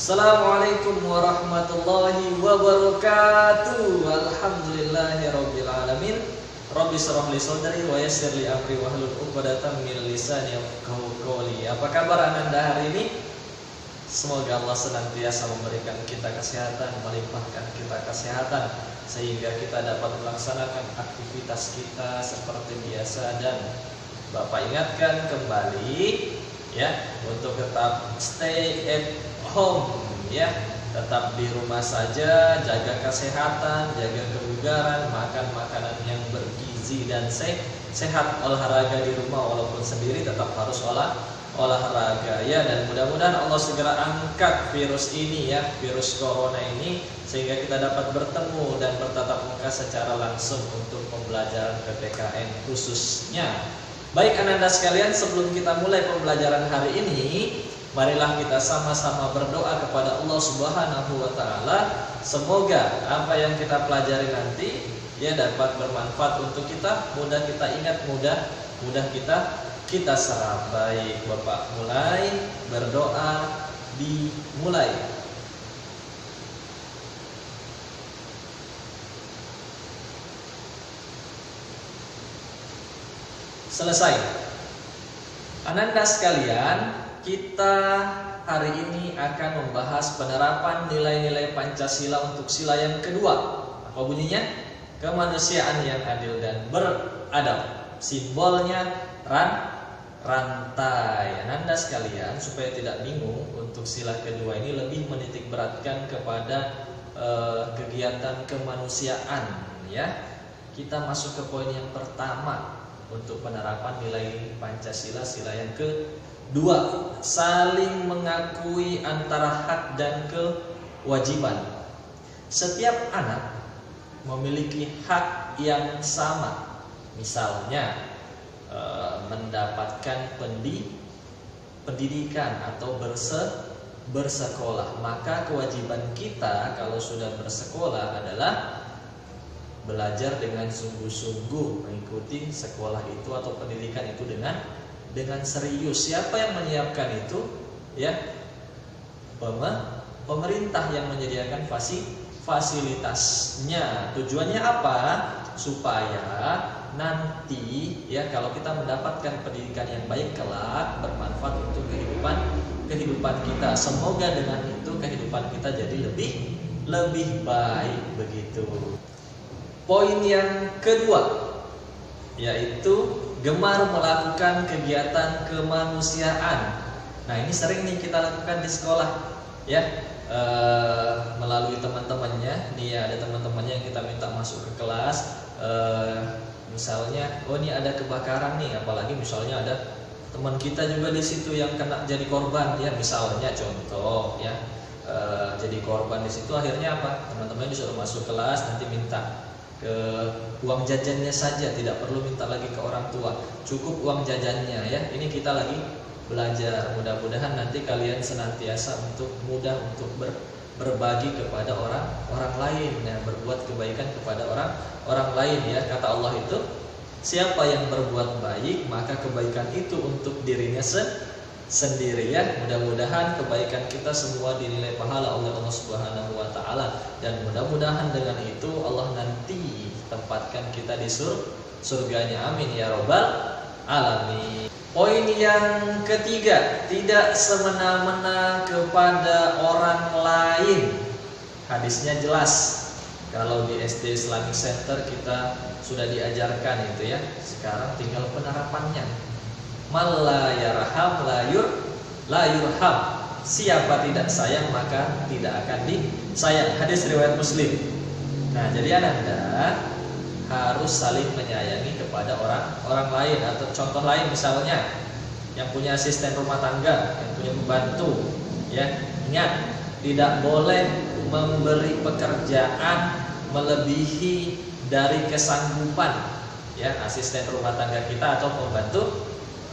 Assalamualaikum warahmatullahi wabarakatuh. Alhamdulillahirabbil alamin. Rabbi shrah li sadri wa yassir li amri wahlul 'uqdatam min lisani yafqahu qawli. Apa kabar Ananda hari ini? Semoga Allah senantiasa memberikan kita kesehatan, melimpahkan kita kesehatan sehingga kita dapat melaksanakan aktivitas kita seperti biasa. Dan Bapak ingatkan kembali ya, untuk tetap stay at home ya, tetap di rumah saja, jaga kesehatan, jaga kebugaran, makan makanan yang bergizi dan sehat, olahraga di rumah walaupun sendiri tetap harus olahraga ya. Dan mudah-mudahan Allah segera angkat virus ini ya, virus corona ini, sehingga kita dapat bertemu dan bertatap muka secara langsung untuk pembelajaran PPKN khususnya. Baik Ananda sekalian, sebelum kita mulai pembelajaran hari ini, marilah kita sama-sama berdoa kepada Allah Subhanahu wa taala. Semoga apa yang kita pelajari nanti ya dapat bermanfaat untuk kita, mudah kita ingat, mudah kita serap. Baik, Bapak mulai berdoa, dimulai. Selesai. Ananda sekalian, kita hari ini akan membahas penerapan nilai-nilai Pancasila untuk sila yang kedua. Apa bunyinya? Kemanusiaan yang adil dan beradab. Simbolnya rantai. Ananda sekalian, supaya tidak bingung, untuk sila kedua ini lebih menitik beratkan kepada kegiatan kemanusiaan ya. Kita masuk ke poin yang pertama untuk penerapan nilai Pancasila sila yang kedua, saling mengakui antara hak dan kewajiban. Setiap anak memiliki hak yang sama, misalnya mendapatkan pendidikan atau bersekolah. Maka kewajiban kita kalau sudah bersekolah adalah belajar dengan sungguh-sungguh, mengikuti sekolah itu atau pendidikan itu dengan serius. Siapa yang menyiapkan itu? Ya, pemerintah yang menyediakan fasilitasnya. Tujuannya apa? Supaya nanti ya, kalau kita mendapatkan pendidikan yang baik kelak, bermanfaat untuk kehidupan kita. Semoga dengan itu kehidupan kita jadi lebih baik begitu. Poin yang kedua yaitu gemar melakukan kegiatan kemanusiaan. Nah, ini sering nih kita lakukan di sekolah ya, melalui teman-temannya. Nih ada teman-temannya yang kita minta masuk ke kelas, misalnya oh ini ada kebakaran nih, apalagi misalnya ada teman kita juga di situ yang kena jadi korban ya, misalnya contoh ya, jadi korban di situ. Akhirnya apa, teman-teman disuruh masuk kelas, nanti minta ke uang jajannya saja, tidak perlu minta lagi ke orang tua, cukup uang jajannya ya. Ini kita lagi belajar, mudah-mudahan nanti kalian senantiasa mudah untuk berbagi kepada orang lain ya, berbuat kebaikan kepada orang lain ya. Kata Allah itu, siapa yang berbuat baik maka kebaikan itu untuk dirinya sendiri ya. Mudah-mudahan kebaikan kita semua dinilai pahala oleh Allah Subhanahu wa taala, dan mudah-mudahan dengan itu Allah nanti tempatkan kita di surganya. Amin ya robbal alamin. Poin yang ketiga, tidak semena-mena kepada orang lain. Hadisnya jelas. Kalau di SD Islamic Center kita sudah diajarkan itu ya. Sekarang tinggal penerapannya. Man la yarham la yurham. Siapa tidak sayang maka tidak akan disayang. Hadis riwayat Muslim. Nah, jadi Ananda harus saling menyayangi kepada orang lain. Atau contoh lain misalnya, yang punya asisten rumah tangga, yang punya pembantu ya, ingat tidak boleh memberi pekerjaan melebihi dari kesanggupan ya, asisten rumah tangga kita atau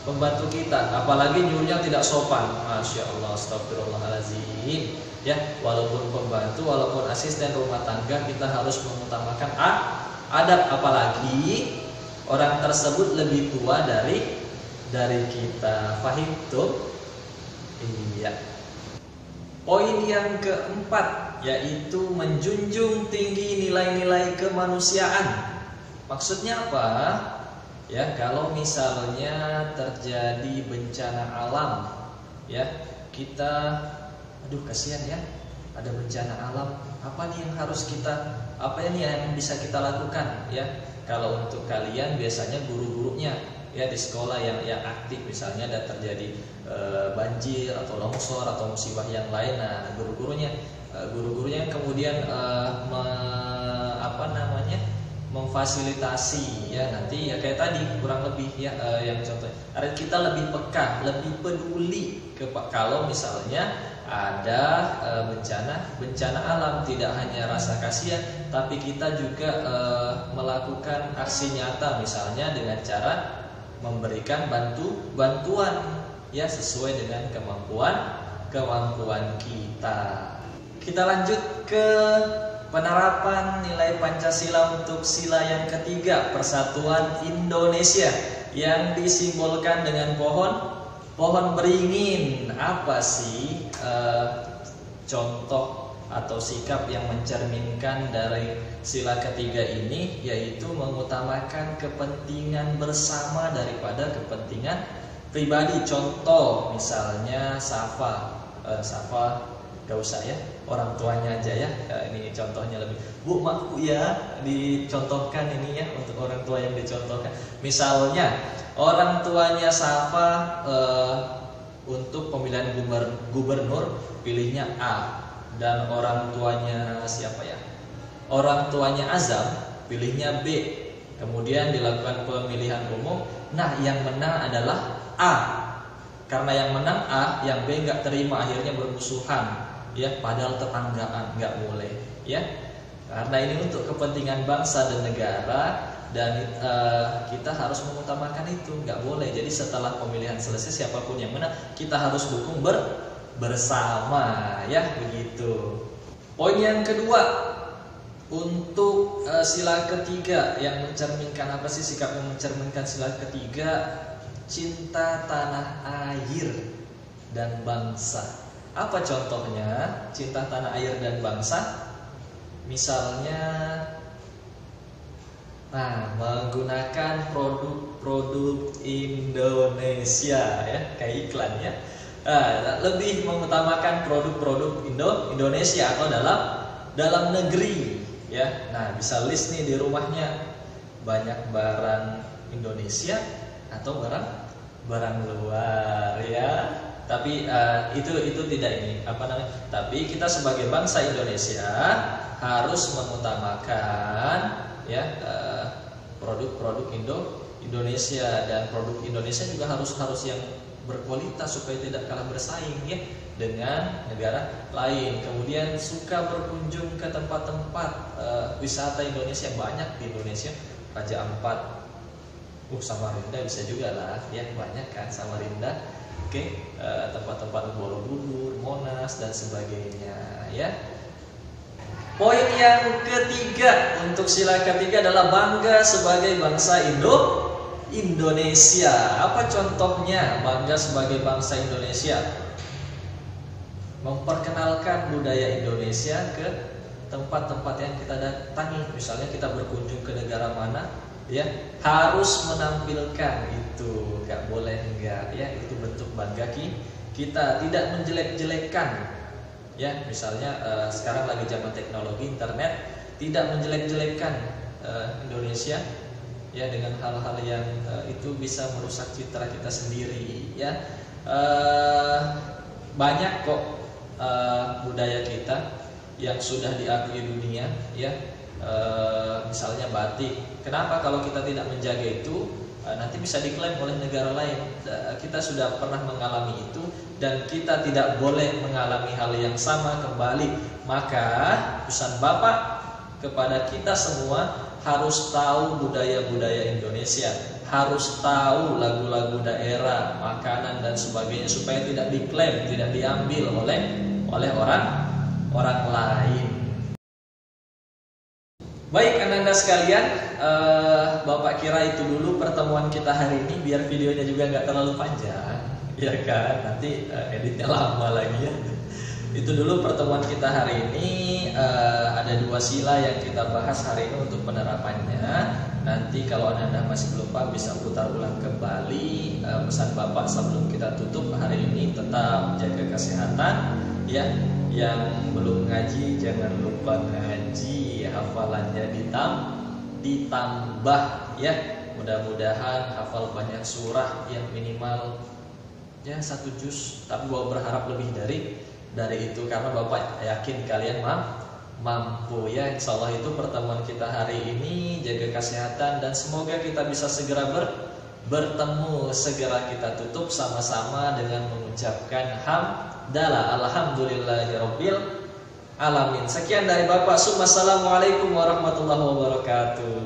pembantu kita, apalagi nyuruhnya tidak sopan. Masya Allah, astagfirullahaladzim ya. Walaupun pembantu, walaupun asisten rumah tangga, kita harus mengutamakan adab, apalagi orang tersebut lebih tua dari kita. Fahim tuh? Iya. Poin yang keempat yaitu menjunjung tinggi nilai-nilai kemanusiaan. Maksudnya apa? Ya, kalau misalnya terjadi bencana alam, ya, kita kasihan ya, ada bencana alam, apa nih yang harus kita, apa nih yang bisa kita lakukan, ya? Kalau untuk kalian biasanya guru-gurunya ya di sekolah yang aktif, misalnya ada terjadi banjir atau longsor atau musibah yang lain, nah guru-gurunya kemudian memfasilitasi ya, nanti ya kayak tadi kurang lebih ya, yang contoh kita lebih peka, lebih peduli kalau misalnya ada bencana alam, tidak hanya rasa kasihan tapi kita juga melakukan aksi nyata, misalnya dengan cara memberikan bantuan ya sesuai dengan kemampuan kita. Kita lanjut ke penerapan nilai Pancasila untuk sila yang ketiga, Persatuan Indonesia, yang disimbolkan dengan pohon beringin. Apa sih contoh atau sikap yang mencerminkan dari sila ketiga ini? Yaitu mengutamakan kepentingan bersama daripada kepentingan pribadi. Contoh misalnya Safa gak usah ya, orang tuanya aja ya. Ini contohnya lebih, Bu maaf Bu ya, dicontohkan ini ya untuk orang tua yang dicontohkan. Misalnya orang tuanya Safa untuk pemilihan gubernur pilihnya A, dan orang tuanya siapa ya, orang tuanya Azam pilihnya B. Kemudian dilakukan pemilihan umum, nah yang menang adalah A. Karena yang menang A, yang B nggak terima, akhirnya bermusuhan. Ya, padahal tetanggaan, nggak boleh ya, karena ini untuk kepentingan bangsa dan negara, dan kita harus mengutamakan itu, nggak boleh. Jadi setelah pemilihan selesai, siapapun yang menang kita harus dukung bersama ya, begitu. Poin yang kedua untuk sila ketiga yang mencerminkan apa sih, sikap yang mencerminkan sila ketiga, cinta tanah air dan bangsa. Apa contohnya cinta tanah air dan bangsa? Misalnya menggunakan produk Indonesia ya, kayak iklan ya. Lebih mengutamakan produk Indonesia atau dalam negeri ya. Nah, bisa list nih di rumahnya, banyak barang Indonesia atau barang luar ya. Tapi itu tidak ini tapi kita sebagai bangsa Indonesia harus mengutamakan ya produk Indonesia, dan produk Indonesia juga harus yang berkualitas supaya tidak kalah bersaing ya dengan negara lain. Kemudian suka berkunjung ke tempat-tempat wisata Indonesia, banyak di Indonesia, Raja Ampat, Samarinda bisa juga lah ya, banyak kan Samarinda. Tempat-tempat Borobudur, Monas dan sebagainya ya. Poin yang ketiga untuk sila ketiga adalah bangga sebagai bangsa Indonesia. Apa contohnya bangga sebagai bangsa Indonesia? Memperkenalkan budaya Indonesia ke tempat-tempat yang kita datangi. Misalnya kita berkunjung ke negara mana ya, harus menampilkan itu, nggak boleh enggak ya, itu bentuk bangga kita, tidak menjelek-jelekan ya. Misalnya sekarang lagi zaman teknologi internet, tidak menjelek-jelekan Indonesia ya dengan hal-hal yang itu bisa merusak citra kita sendiri ya. Banyak kok budaya kita yang sudah diakui dunia ya. Misalnya batik. Kenapa kalau kita tidak menjaga itu nanti bisa diklaim oleh negara lain? Kita sudah pernah mengalami itu dan kita tidak boleh mengalami hal yang sama kembali. Maka pesan Bapak kepada kita semua, harus tahu budaya-budaya Indonesia, harus tahu lagu-lagu daerah, makanan dan sebagainya, supaya tidak diklaim, tidak diambil oleh orang lain. Baik Ananda sekalian, Bapak kira itu dulu pertemuan kita hari ini, biar videonya juga nggak terlalu panjang, ya kan? Nanti editnya lama lagi ya. Itu dulu pertemuan kita hari ini. Ada 2 sila yang kita bahas hari ini untuk penerapannya. Nanti kalau Anda masih belum paham bisa putar ulang kembali. Pesan Bapak sebelum kita tutup hari ini, tetap jaga kesehatan ya. Yang belum ngaji jangan lupa ngaji, hafalannya ditambah ya. Mudah-mudahan hafal banyak surah yang minimal ya 1 juz, tapi Bapak berharap lebih dari itu karena Bapak yakin kalian mampu ya. Insya Allah itu pertemuan kita hari ini. Jaga kesehatan dan semoga kita bisa segera bertemu. Segera kita tutup sama-sama dengan mengucapkan hamdalah alhamdulillahirabbil alamin. Sekian dari Bapak. Assalamualaikum warahmatullahi wabarakatuh.